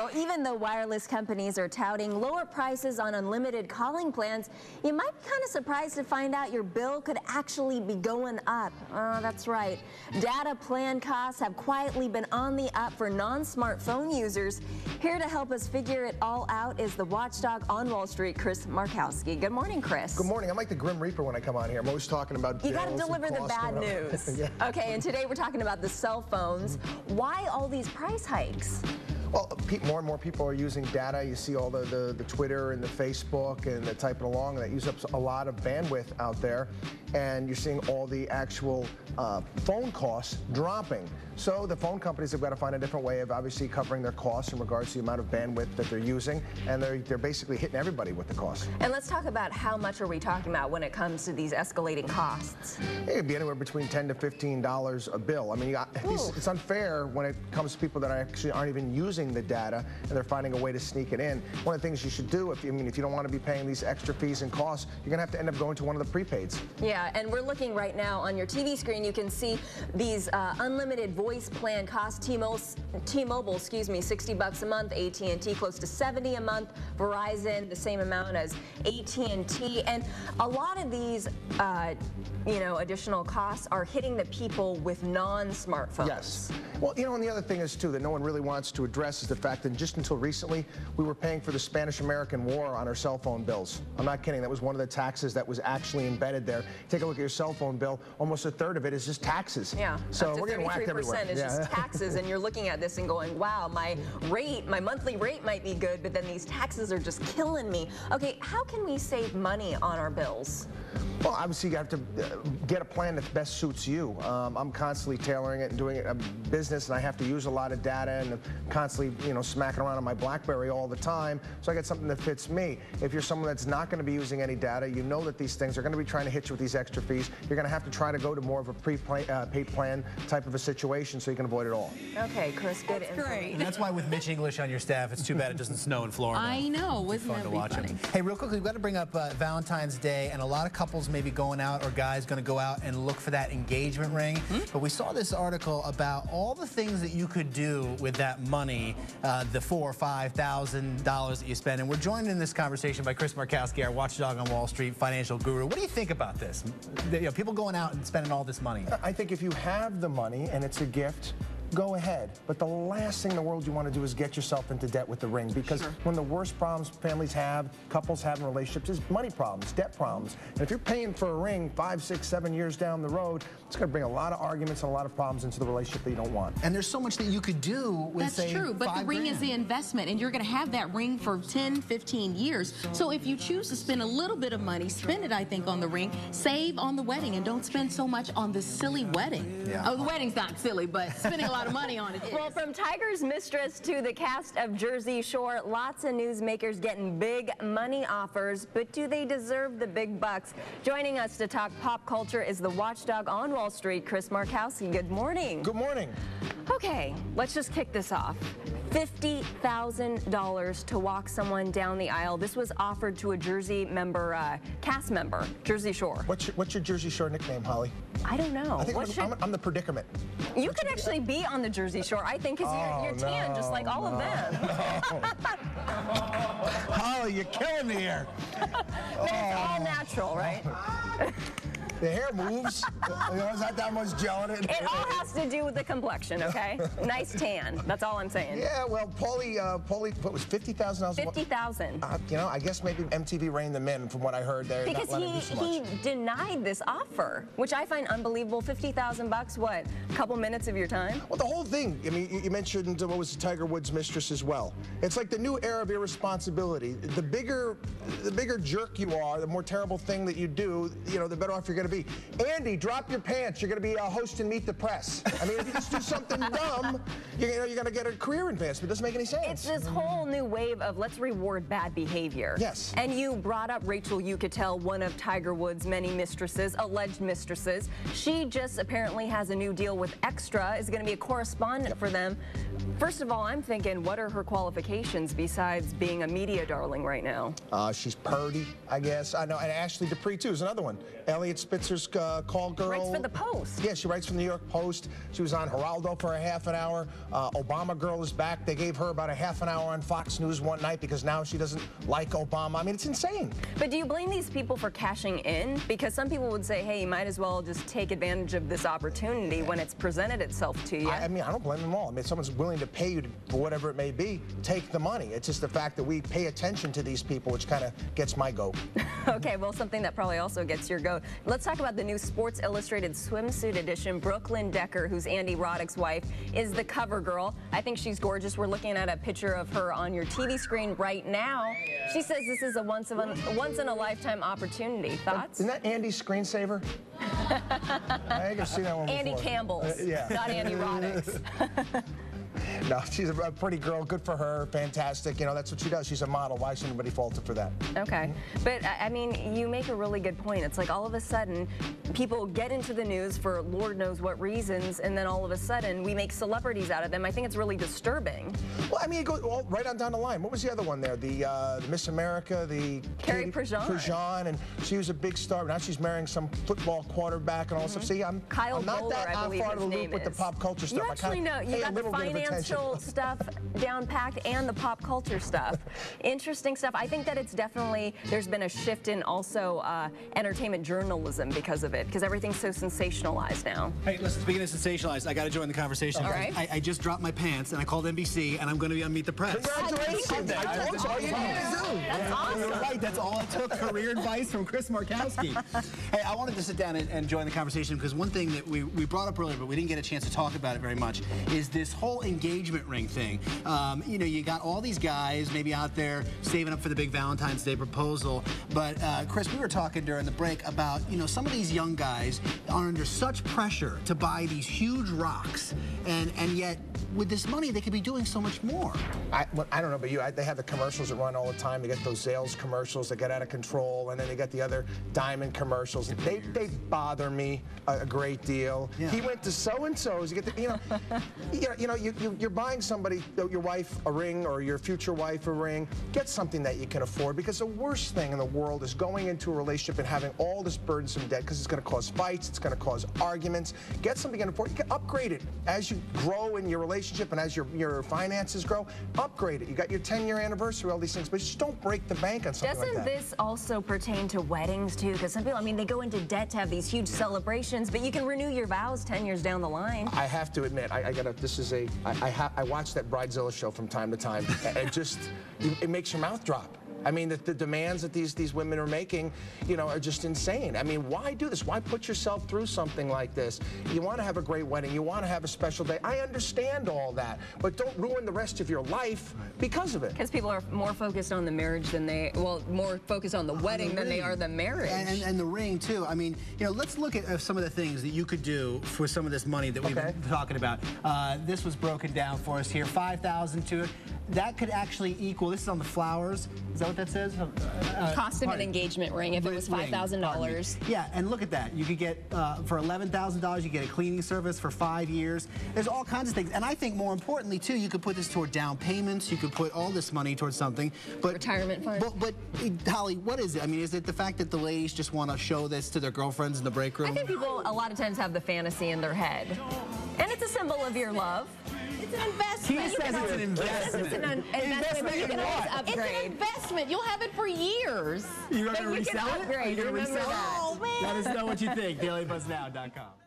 Well, even though wireless companies are touting lower prices on unlimited calling plans, you might be kind of surprised to find out your bill could actually be going up. That's right. Data plan costs have quietly been on the up for non-smartphone users. Here to help us figure it all out is the watchdog on Wall Street, Chris Markowski. Good morning, Chris. Good morning. I'm like the Grim Reaper when I come on here. I'm always talking about bills. You got to deliver the bad news. Yeah. Okay, and today we're talking about the cell phones. Why all these price hikes? Well, more and more people are using data. You see all the Twitter and the Facebook and the typing along that use up a lot of bandwidth out there. And you're seeing all the actual phone costs dropping. So the phone companies have got to find a different way of obviously covering their costs in regards to the amount of bandwidth that they're using. And they're basically hitting everybody with the cost. And let's talk about how much are we talking about when it comes to these escalating costs? It could be anywhere between $10 to $15 a bill. I mean, it's unfair when it comes to people that actually aren't even using the data and they're finding a way to sneak it in. One of the things you should do, if you don't want to be paying these extra fees and costs, you're going to have to end up going to one of the prepaids. Yeah, and we're looking right now on your TV screen. You can see these unlimited voice plan cost. T-Mobile, excuse me, $60 a month. AT&T close to $70 a month. Verizon the same amount as AT&T. And a lot of these, additional costs are hitting the people with non-smartphones. Yes. Well, and the other thing is, too, that no one really wants to address is the fact that just until recently, we were paying for the Spanish-American War on our cell phone bills. I'm not kidding. That was one of the taxes that was actually embedded there. Take a look at your cell phone bill. Almost a third of it is just taxes. Yeah. So we're getting whacked everywhere. Is just taxes, and you're looking at this and going, wow, my monthly rate might be good, but then these taxes are just killing me. Okay, how can we save money on our bills? Well, obviously, you have to get a plan that best suits you. I'm constantly tailoring it and doing a business, and I have to use a lot of data and constantly, smacking around on my BlackBerry all the time. So I get something that fits me. If you're someone that's not going to be using any data, you know that these things are going to be trying to hit you with these extra fees. You're going to have to try to go to more of a paid plan type of a situation so you can avoid it all. Okay, Chris, good info. Great. And that's why with Mitch English on your staff, it's too bad it doesn't snow in Florida. I know. Wasn't fun that to watch funny? him. Hey, real quickly, we've got to bring up Valentine's Day, and a lot of couples maybe going out, or guys going to go out and look for that engagement ring. But we saw this article about all the things that you could do with that money, the $4,000 or $5,000 that you spend. And we're joined in this conversation by Chris Markowski, our watchdog on Wall Street, financial guru. What do you think about this? People going out and spending all this money. I think if you have the money and it's a gift, go ahead. But the last thing in the world you want to do is get yourself into debt with the ring, because one of the worst problems families have, couples have in relationships, is money problems, debt problems. And if you're paying for a ring 5, 6, 7 years down the road, it's going to bring a lot of arguments and a lot of problems into the relationship that you don't want. And there's so much that you could do with, That's true, but the ring is the investment, and you're going to have that ring for 10, 15 years. So if you choose to spend a little bit of money, spend it, I think, on the ring, save on the wedding, and don't spend so much on the silly wedding. Yeah. Oh, the wedding's not silly, but spending a lot of money on it is. Well, from Tiger's mistress to the cast of Jersey Shore, lots of newsmakers getting big money offers, but do they deserve the big bucks? Joining us to talk pop culture is the watchdog on Wall Street, Chris Markowski. Good morning. Good morning. Okay, let's just kick this off. $50,000 to walk someone down the aisle. This was offered to a Jersey member, cast member, Jersey Shore. What's your Jersey Shore nickname, Holly? I don't know. I think I'm the predicament. You could actually be on the Jersey Shore, I think, because you're tan, just like all of them. Holly, you're killing me here. It's all natural, right? The hair moves. There's not that much gel in it. It all has to do with the complexion, okay? Nice tan. That's all I'm saying. Yeah, well, Paulie, what was $50,000? $50,000. I guess maybe MTV reined them in from what I heard there. Because he denied this offer, which I find unbelievable. $50,000, what? A couple minutes of your time? Well, the whole thing. I mean, you mentioned what was Tiger Woods' mistress as well. It's like the new era of irresponsibility. The bigger jerk you are, the more terrible thing that you do, the better off you're going to be. Andy, drop your pants. You're going to be hosting Meet the Press. I mean, if you just do something dumb, you're going to get a career advancement. It doesn't make any sense. It's this whole new wave of let's reward bad behavior. Yes. And you brought up Rachel Yucatel, one of Tiger Woods' many mistresses, alleged mistresses. She just apparently has a new deal with Extra, is going to be a correspondent for them. First of all, I'm thinking, what are her qualifications besides being a media darling right now? She's purdy, I guess. I know, and Ashley Dupree, too, is another one. Elliot Spitz Spitzer's call girl. Writes for the Post. Yeah, she writes for the New York Post. She was on Geraldo for a half an hour. Obama girl is back. They gave her about a half an hour on Fox News one night because now she doesn't like Obama. I mean, it's insane. But do you blame these people for cashing in? Because some people would say, hey, you might as well just take advantage of this opportunity when it's presented itself to you. I mean, I don't blame them all. I mean, if someone's willing to pay you for whatever it may be, take the money. It's just the fact that we pay attention to these people, which kind of gets my goat. Okay, well, something that probably also gets your goat. Let's talk about the new Sports Illustrated swimsuit edition. Brooklyn Decker, who's Andy Roddick's wife, is the cover girl. I think she's gorgeous. We're looking at a picture of her on your TV screen right now. She says this is a once in a lifetime opportunity. Thoughts? Isn't that Andy's screensaver? I think I've seen that one before. Andy Campbell's, yeah. not Andy Roddick's. No, she's a pretty girl. Good for her. Fantastic. You know, that's what she does. She's a model. Why should anybody fault her for that? Okay. But, I mean, you make a really good point. It's like all of a sudden, people get into the news for Lord knows what reasons, and then all of a sudden, we make celebrities out of them. I think it's really disturbing. Well, I mean, it goes right on down the line. What was the other one there? The Miss America, the Carrie Prejean. And she was a big star. Now she's marrying some football quarterback and all stuff. See, I'm not that far of the loop with the pop culture stuff. You actually know. You got the financial stuff down packed and the pop culture stuff. Interesting stuff. I think that it's definitely, there's been a shift in also entertainment journalism because of it, because everything's so sensationalized now. Hey, listen, speaking of sensationalized, I got to join the conversation. All right. I just dropped my pants and I called NBC and I'm going to be on Meet the Press. Congratulations. I told you all you needed to do. That's awesome. You're right. That's all it took. Career advice from Chris Markowski. Hey, I wanted to sit down and join the conversation because one thing that we brought up earlier, but we didn't get a chance to talk about it very much, is this whole engagement ring thing. You know, you got all these guys maybe out there saving up for the big Valentine's Day proposal, but Chris, we were talking during the break about, you know, some of these young guys are under such pressure to buy these huge rocks, and yet with this money they could be doing so much more. I don't know about you, they have the commercials that run all the time. You get those Zales commercials that get out of control, and then you get the other diamond commercials. They bother me a great deal. Yeah. He went to so-and-so's. You get the, you're buying somebody, your wife, a ring, or your future wife a ring. Get something that you can afford, because the worst thing in the world is going into a relationship and having all this burdensome debt, because it's going to cause fights, it's going to cause arguments. Get something you can afford. You can upgrade it as you grow in your relationship and as your finances grow. Upgrade it. You got your 10-year anniversary, all these things, but just don't break the bank on something like that. Doesn't this also pertain to weddings too? Because some people, I mean, they go into debt to have these huge celebrations, but you can renew your vows 10 years down the line. I have to admit, I watch that Bridezilla show from time to time. It makes your mouth drop. I mean, the demands that these women are making, you know, are just insane. I mean, why do this? Why put yourself through something like this? You want to have a great wedding. You want to have a special day. I understand all that, but don't ruin the rest of your life because of it. Because people are more focused on the marriage than more focused on the wedding than they are the marriage. And the ring, too. I mean, you know, let's look at some of the things that you could do for some of this money that we've been talking about. This was broken down for us here. $5,000 to it. That could actually equal, this is on the flowers. Is that what that says? Cost of an engagement ring if it was $5,000. Yeah, and look at that. You could get, for $11,000, you get a cleaning service for 5 years. There's all kinds of things. And I think more importantly, too, you could put this toward down payments. You could put all this money towards something. But retirement fund. But Holly, what is it? I mean, is it the fact that the ladies just want to show this to their girlfriends in the break room? I think people a lot of times have the fantasy in their head. And it's a symbol of your love. It's an investment. He says it's an investment. It's an investment, but you can always upgrade. It's an investment. You'll have it for years. You're going to But you can resell it? upgrade. Are you going to Remember resell that. it? Let us know what you think. DailyBuzzNow.com.